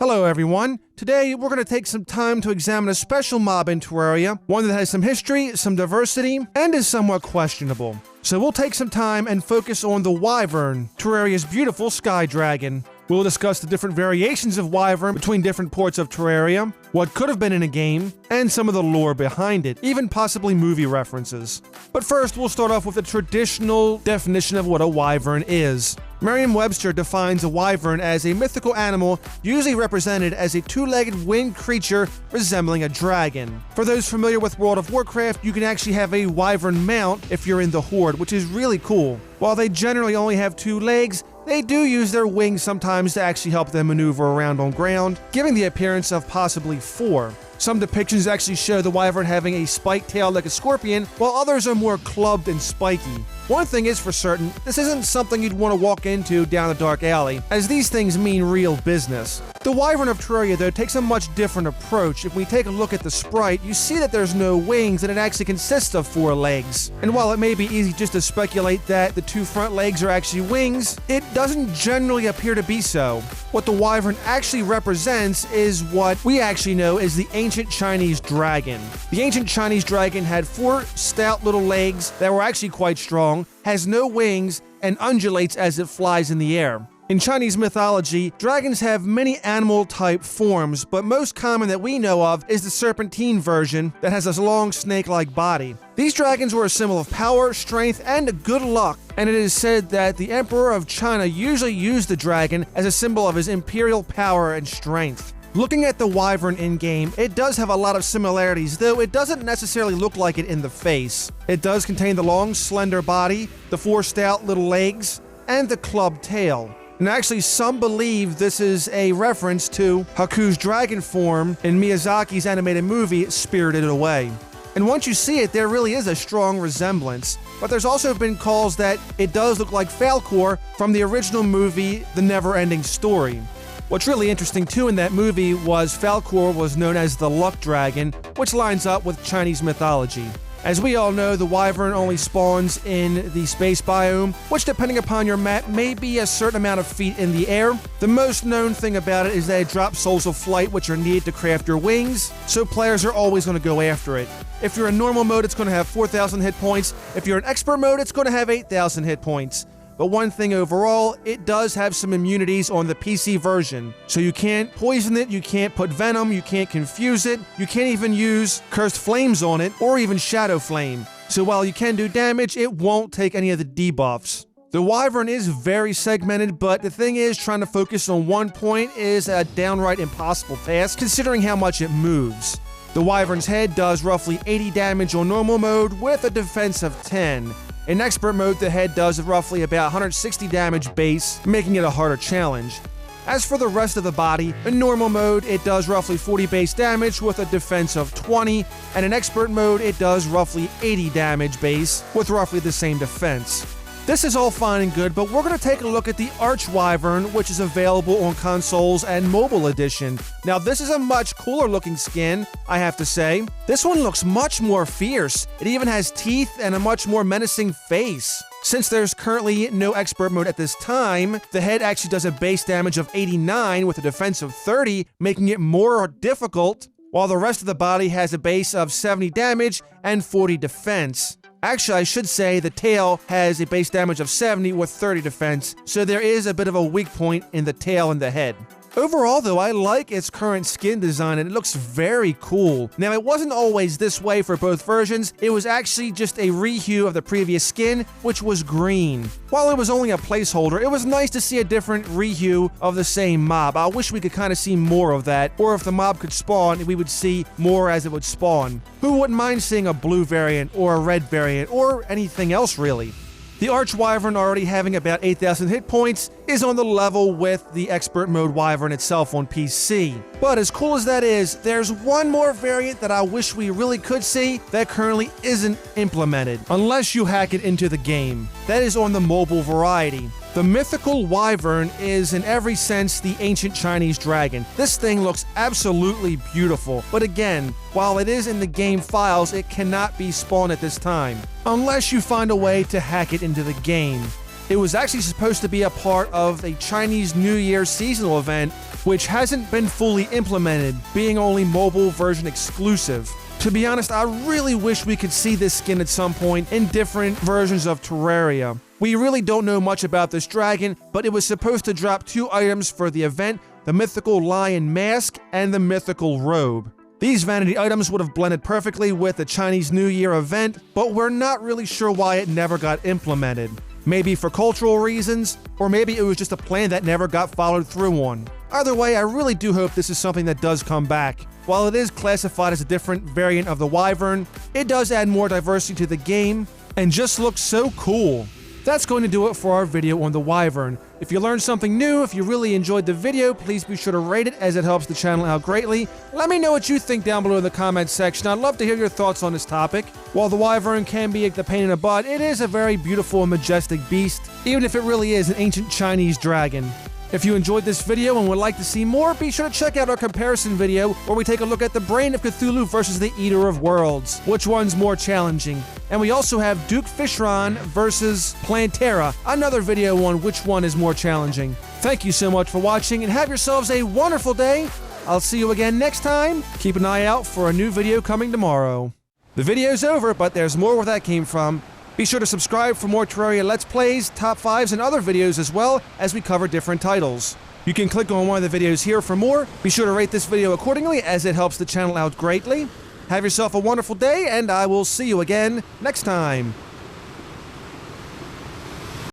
Hello everyone! Today we're going to take some time to examine a special mob in Terraria, one that has some history, some diversity, and is somewhat questionable. So we'll take some time and focus on the Wyvern, Terraria's beautiful sky dragon. We'll discuss the different variations of Wyvern between different ports of Terraria, what could have been in a game, and some of the lore behind it, even possibly movie references. But first, we'll start off with the traditional definition of what a Wyvern is. Merriam-Webster defines a wyvern as a mythical animal usually represented as a two-legged winged creature resembling a dragon. For those familiar with World of Warcraft, you can actually have a wyvern mount if you're in the Horde, which is really cool. While they generally only have two legs, they do use their wings sometimes to actually help them maneuver around on ground, giving the appearance of possibly four. Some depictions actually show the wyvern having a spiked tail like a scorpion, while others are more clubbed and spiky. One thing is for certain, this isn't something you'd want to walk into down a dark alley, as these things mean real business. The Wyvern of Terraria, though, takes a much different approach. If we take a look at the sprite, you see that there's no wings and it actually consists of four legs. And while it may be easy just to speculate that the two front legs are actually wings, it doesn't generally appear to be so. What the Wyvern actually represents is what we actually know as the ancient Chinese dragon. The ancient Chinese dragon had four stout little legs that were actually quite strong, has no wings, and undulates as it flies in the air. In Chinese mythology, dragons have many animal-type forms, but most common that we know of is the serpentine version that has a long snake-like body. These dragons were a symbol of power, strength, and good luck, and it is said that the Emperor of China usually used the dragon as a symbol of his imperial power and strength. Looking at the Wyvern in-game, it does have a lot of similarities, though it doesn't necessarily look like it in the face. It does contain the long, slender body, the four stout little legs, and the clubbed tail. And actually, some believe this is a reference to Haku's dragon form in Miyazaki's animated movie, Spirited Away. And once you see it, there really is a strong resemblance. But there's also been calls that it does look like Falkor from the original movie, The Never-Ending Story. What's really interesting too in that movie was Falkor was known as the Luck Dragon, which lines up with Chinese mythology. As we all know, the Wyvern only spawns in the space biome, which depending upon your map may be a certain amount of feet in the air. The most known thing about it is that it drops souls of flight, which are needed to craft your wings, so players are always going to go after it. If you're in normal mode, it's going to have 4,000 hit points. If you're in expert mode, it's going to have 8,000 hit points. But one thing overall, it does have some immunities on the PC version. So you can't poison it, you can't put venom, you can't confuse it, you can't even use cursed flames on it, or even shadow flame. So while you can do damage, it won't take any of the debuffs. The Wyvern is very segmented, but the thing is, trying to focus on one point is a downright impossible task, considering how much it moves. The Wyvern's head does roughly 80 damage on normal mode with a defense of 10. In expert mode, the head does roughly about 160 damage base, making it a harder challenge. As for the rest of the body, in normal mode, it does roughly 40 base damage with a defense of 20, and in expert mode, it does roughly 80 damage base with roughly the same defense. This is all fine and good, but we're going to take a look at the Arch Wyvern, which is available on consoles and mobile edition. Now, this is a much cooler looking skin, I have to say. This one looks much more fierce. It even has teeth and a much more menacing face. Since there's currently no expert mode at this time, the head actually does a base damage of 89 with a defense of 30, making it more difficult, while the rest of the body has a base of 70 damage and 40 defense. Actually, I should say the tail has a base damage of 70 with 30 defense, so there is a bit of a weak point in the tail and the head. Overall, though, I like its current skin design and it looks very cool. Now, it wasn't always this way for both versions. It was actually just a rehue of the previous skin, which was green. While it was only a placeholder, it was nice to see a different rehue of the same mob. I wish we could kind of see more of that, or if the mob could spawn, we would see more as it would spawn. Who wouldn't mind seeing a blue variant, or a red variant, or anything else really? The Arch Wyvern, already having about 8,000 hit points, is on the level with the Expert Mode Wyvern itself on PC. But as cool as that is, there's one more variant that I wish we really could see that currently isn't implemented, unless you hack it into the game. That is on the mobile variety. The mythical Wyvern is in every sense the ancient Chinese dragon. This thing looks absolutely beautiful, but again, while it is in the game files, it cannot be spawned at this time, unless you find a way to hack it into the game. It was actually supposed to be a part of a Chinese New Year seasonal event, which hasn't been fully implemented, being only mobile version exclusive. To be honest, I really wish we could see this skin at some point in different versions of Terraria. We really don't know much about this dragon, but it was supposed to drop 2 items for the event, the mythical lion mask and the mythical robe. These vanity items would have blended perfectly with the Chinese New Year event, but we're not really sure why it never got implemented. Maybe for cultural reasons, or maybe it was just a plan that never got followed through on. Either way, I really do hope this is something that does come back. While it is classified as a different variant of the Wyvern, it does add more diversity to the game, and just looks so cool. That's going to do it for our video on the Wyvern. If you learned something new, if you really enjoyed the video, please be sure to rate it as it helps the channel out greatly. Let me know what you think down below in the comments section. I'd love to hear your thoughts on this topic. While the Wyvern can be the pain in the butt, it is a very beautiful and majestic beast, even if it really is an ancient Chinese dragon. If you enjoyed this video and would like to see more, be sure to check out our comparison video where we take a look at the Brain of Cthulhu versus the Eater of Worlds. Which one's more challenging? And we also have Duke Fishron versus Plantera, another video on which one is more challenging. Thank you so much for watching and have yourselves a wonderful day. I'll see you again next time. Keep an eye out for a new video coming tomorrow. The video's over, but there's more where that came from. Be sure to subscribe for more Terraria Let's Plays, Top 5s, and other videos as well as we cover different titles. You can click on one of the videos here for more. Be sure to rate this video accordingly as it helps the channel out greatly. Have yourself a wonderful day, and I will see you again next time.